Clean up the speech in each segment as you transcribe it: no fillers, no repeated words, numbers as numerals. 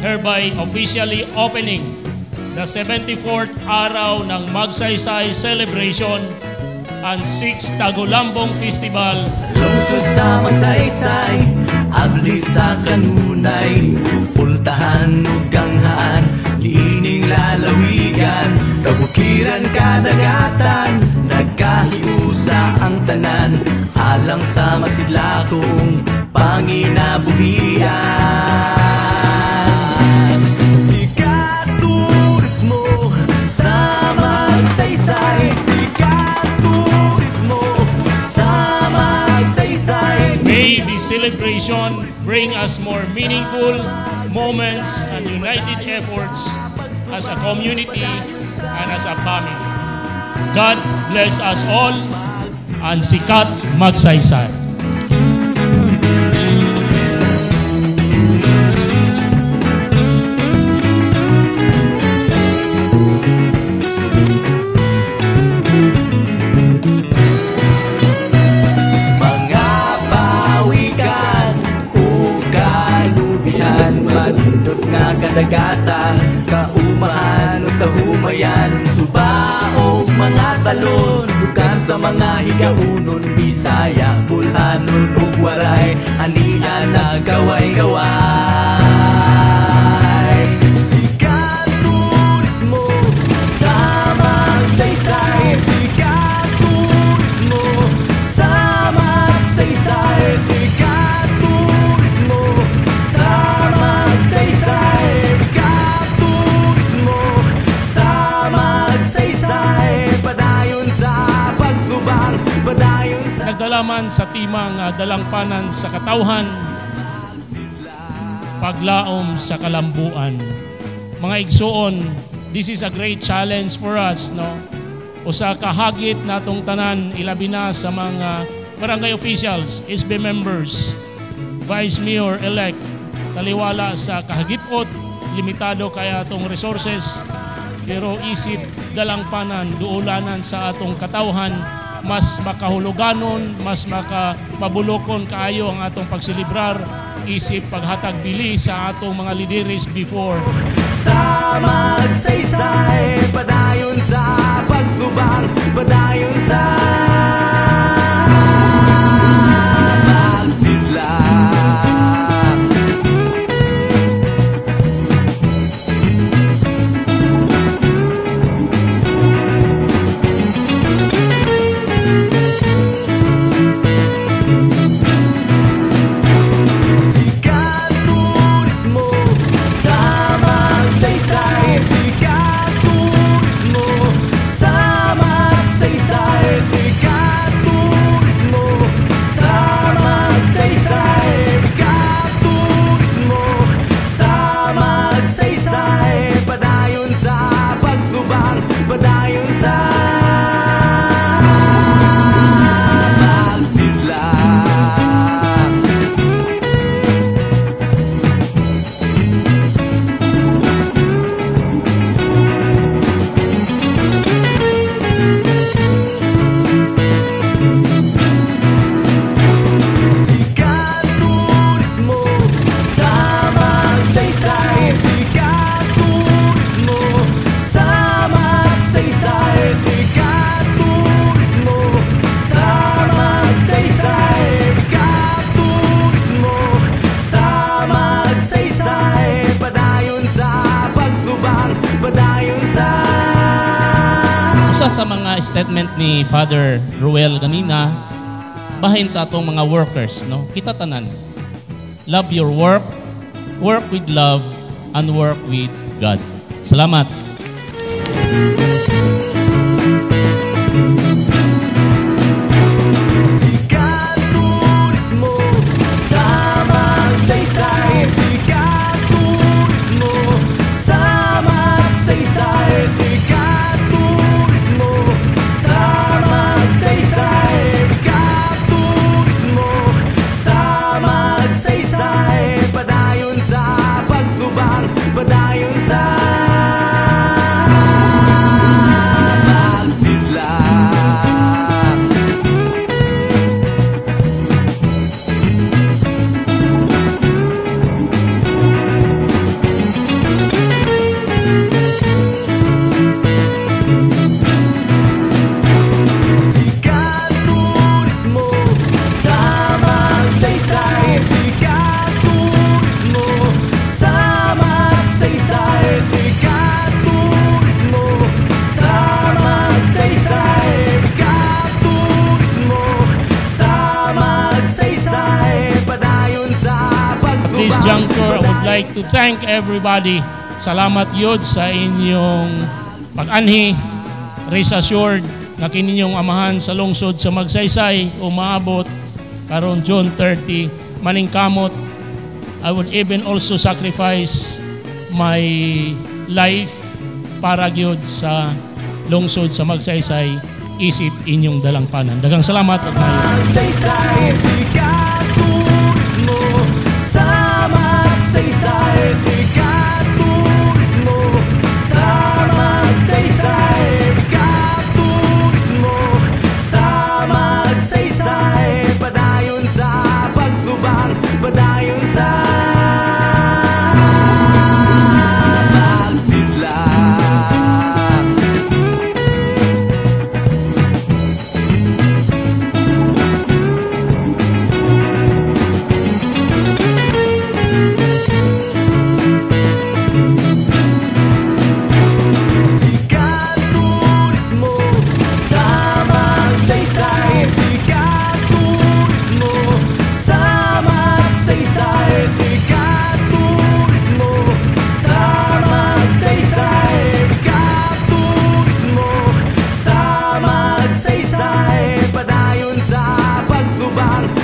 hereby officially opening the 74th araw ng Magsaysay Celebration and 6th Tagulambong Festival. Lungsod sa Magsaysay, abli sa kanunay, pultahan ug ganghaan, liining lalawigan, kabukiran kadagatan, nagkahiusa ang tanan, alang sa masidlakong panginabuhian. Sikat turismo sa Magsaysay, sikat turismo sa Magsaysay. May this celebration bring us more meaningful moments and united efforts as a community and as a family. God bless us all and sikat Magsaysay. Manindot nga kadagata, kaumahan o tahumayan, suba o mga talon, bukan sa mga higaunon, Bisaya, Bulanon ug Waray, ania na gaway-gaway. Sikat turismo sa Magsaysay, sikat turismo sa Magsaysay, sikat turismo sa Magsaysay, katurismo sa Magsaysay, padayon sa pagsubang, padayon sa... Nagdalaman sa timang dalangpanan sa katawhan, paglaom sa kalambuan. Mga igsuon, this is a great challenge for us, no? Usa ka hagit natong tanan, ilabi na sa mga barangay officials, SB members, Vice Mayor-elect, taliwala sa kahagipot, limitado kaya atong resources, pero isip dalangpanan, duulanan sa atong katawhan, mas makahuluganon, mas makamabulokon kaayo ang atong pagsilibrar, isip paghatag bili sa atong mga lideres before. Sa Magsaysay, padayon sa pagsubang, padayon sa sa mga statement ni Father Ruel ganina, bahin sa atong mga workers, no? Kita tanan. Love your work, work with love, and work with God. Salamat. Sikat turismo sa Magsaysay, sikat turismo sa Magsaysay, sikat turismo sa Magsaysay, katurismo sa Magsaysay, padayon sa pagsubang, padayon sa juncture, I would like to thank everybody. Salamat yun sa inyong pag-anhi. Rest assured na kininyong amahan sa lungsod sa Magsaysay, umaabot karon June 30, maningkamot. I would even also sacrifice my life para gyud sa lungsod sa Magsaysay, isip inyong dalangpanan. Daghang salamat at maayo. Magsaysay, sikat turismo sa Magsaysay, sikat turismo sa Magsaysay, sikat turismo sa Magsaysay, padayon sa pagsubang, padayon sa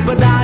but I